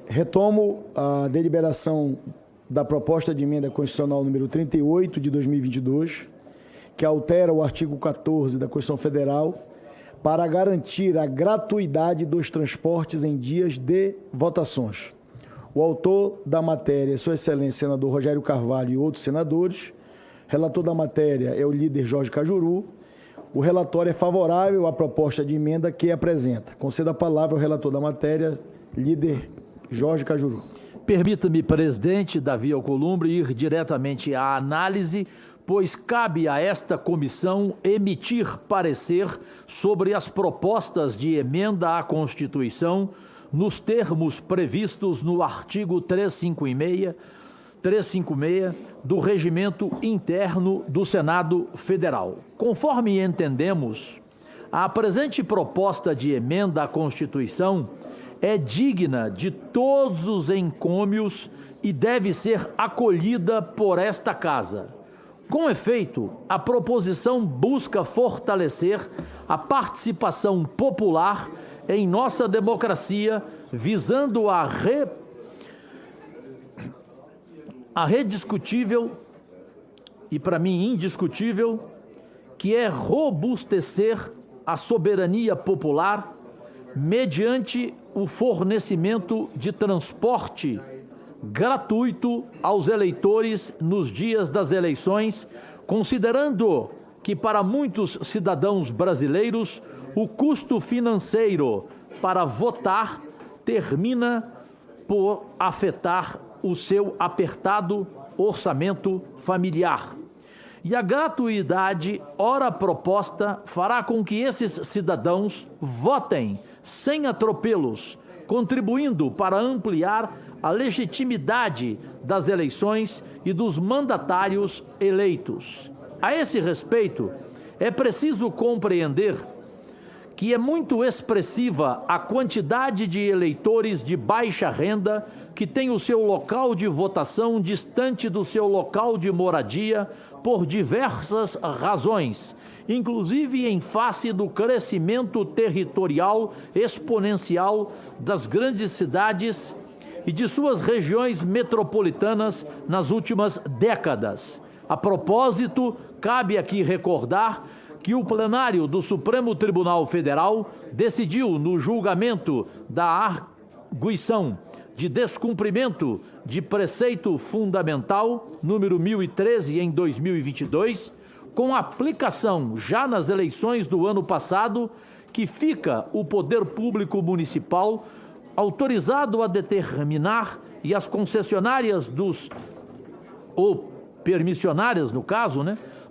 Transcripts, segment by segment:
Retomo a deliberação da proposta de emenda constitucional número 38 de 2022, que altera o artigo 14 da Constituição Federal para garantir a gratuidade dos transportes em dias de votações. O autor da matéria é Sua Excelência Senador Rogério Carvalho e outros senadores. Relator da matéria é o líder Jorge Cajuru. O relatório é favorável à proposta de emenda que apresenta. Concedo a palavra ao relator da matéria, líder Jorge Cajuru. Permita-me, presidente Davi Alcolumbre, ir diretamente à análise, pois cabe a esta comissão emitir parecer sobre as propostas de emenda à Constituição nos termos previstos no artigo 356 do Regimento Interno do Senado Federal. Conforme entendemos, a presente proposta de emenda à Constituição é digna de todos os encômios e deve ser acolhida por esta Casa. Com efeito, a proposição busca fortalecer a participação popular em nossa democracia, visando a rediscutível e, para mim, indiscutível, que é robustecer a soberania popular mediante o fornecimento de transporte gratuito aos eleitores nos dias das eleições, considerando que para muitos cidadãos brasileiros o custo financeiro para votar termina por afetar o seu apertado orçamento familiar. E a gratuidade, ora proposta, fará com que esses cidadãos votem sem atropelos, contribuindo para ampliar a legitimidade das eleições e dos mandatários eleitos. A esse respeito, é preciso compreender que é muito expressiva a quantidade de eleitores de baixa renda que têm o seu local de votação distante do seu local de moradia por diversas razões, inclusive em face do crescimento territorial exponencial das grandes cidades e de suas regiões metropolitanas nas últimas décadas. A propósito, cabe aqui recordar que o plenário do Supremo Tribunal Federal decidiu, no julgamento da arguição de descumprimento de preceito fundamental, número 1013, em 2022, com aplicação já nas eleições do ano passado, que fica o poder público municipal autorizado a determinar e as concessionárias ou permissionárias, no caso,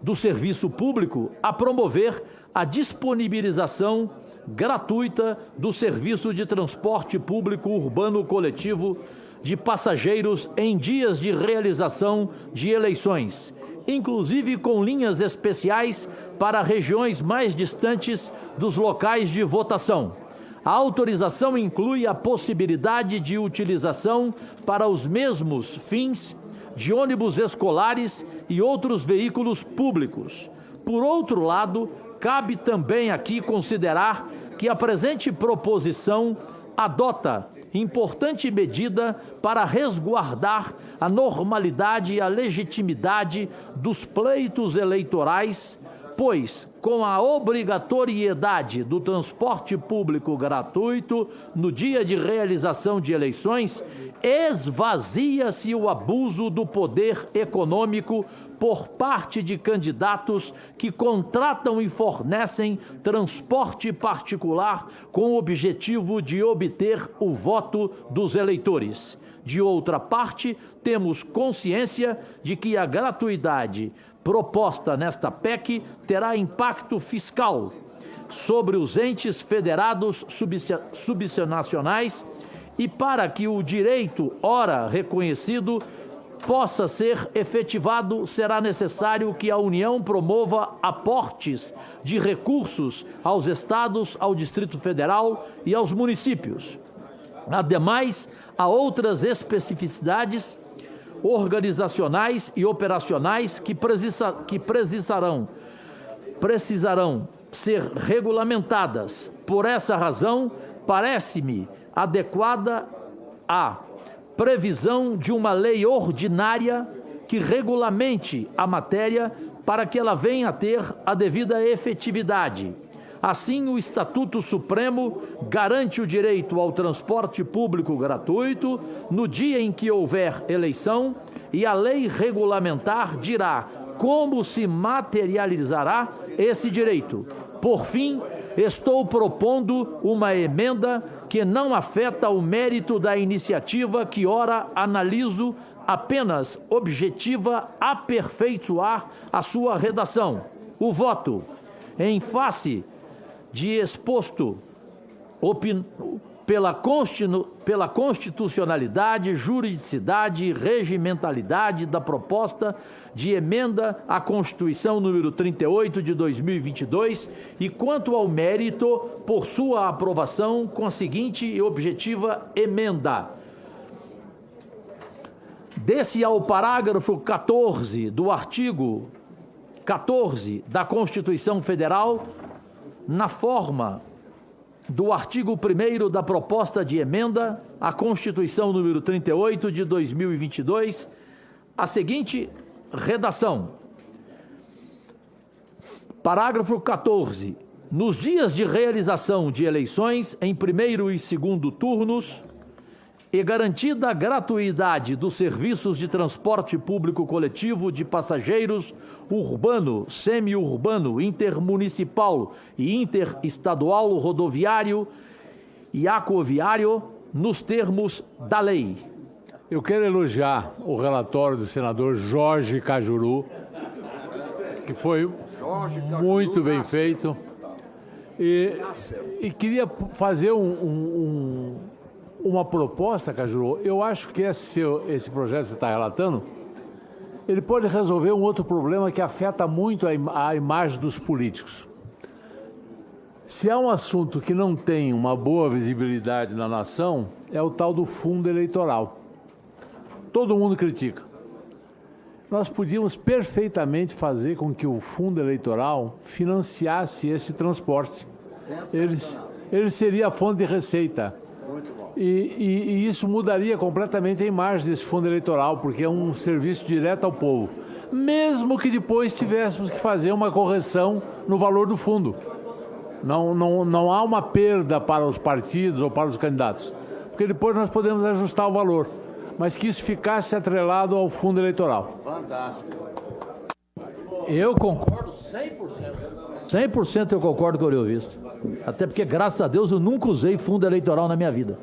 do serviço público, a promover a disponibilização gratuita do serviço de transporte público urbano coletivo de passageiros em dias de realização de eleições, inclusive com linhas especiais para regiões mais distantes dos locais de votação. A autorização inclui a possibilidade de utilização para os mesmos fins de ônibus escolares e outros veículos públicos. Por outro lado, cabe também aqui considerar que a presente proposição adota importante medida para resguardar a normalidade e a legitimidade dos pleitos eleitorais, pois, com a obrigatoriedade do transporte público gratuito no dia de realização de eleições, esvazia-se o abuso do poder econômico por parte de candidatos que contratam e fornecem transporte particular com o objetivo de obter o voto dos eleitores. De outra parte, temos consciência de que a gratuidade proposta nesta PEC terá impacto fiscal sobre os entes federados subnacionais e para que o direito, ora reconhecido, possa ser efetivado, será necessário que a União promova aportes de recursos aos estados, ao Distrito Federal e aos municípios. Ademais, há outras especificidades organizacionais e operacionais que precisarão ser regulamentadas. Por essa razão, parece-me adequada à previsão de uma lei ordinária que regulamente a matéria para que ela venha a ter a devida efetividade. Assim, o Estatuto Supremo garante o direito ao transporte público gratuito no dia em que houver eleição e a lei regulamentar dirá como se materializará esse direito. Por fim, estou propondo uma emenda que não afeta o mérito da iniciativa que ora analiso, apenas objetiva aperfeiçoar a sua redação. O voto, em face de exposto pela constitucionalidade, juridicidade e regimentalidade da proposta de emenda à Constituição número 38 de 2022 e quanto ao mérito por sua aprovação com a seguinte e objetiva emenda. Desse ao parágrafo 14 do artigo 14 da Constituição Federal, na forma do artigo 1º da proposta de emenda à Constituição número 38 de 2022, a seguinte redação. Parágrafo 14. Nos dias de realização de eleições em primeiro e segundo turnos e garantida a gratuidade dos serviços de transporte público coletivo de passageiros urbano, semi-urbano, intermunicipal e interestadual rodoviário e aquaviário nos termos da lei. Eu quero elogiar o relatório do senador Jorge Cajuru, que foi muito bem feito, e queria fazer uma proposta, Cajuru. Eu acho que esse projeto que você está relatando, ele pode resolver um outro problema que afeta muito a imagem dos políticos. Se há um assunto que não tem uma boa visibilidade na nação, é o tal do fundo eleitoral. Todo mundo critica. Nós podíamos perfeitamente fazer com que o fundo eleitoral financiasse esse transporte. Ele seria a fonte de receita. E isso mudaria completamente a imagem desse fundo eleitoral, porque é um serviço direto ao povo. Mesmo que depois tivéssemos que fazer uma correção no valor do fundo. Não há uma perda para os partidos ou para os candidatos, porque depois nós podemos ajustar o valor, mas que isso ficasse atrelado ao fundo eleitoral. Fantástico. Eu concordo 100%. 100% eu concordo com o que eu visto. Até porque, graças a Deus, eu nunca usei fundo eleitoral na minha vida.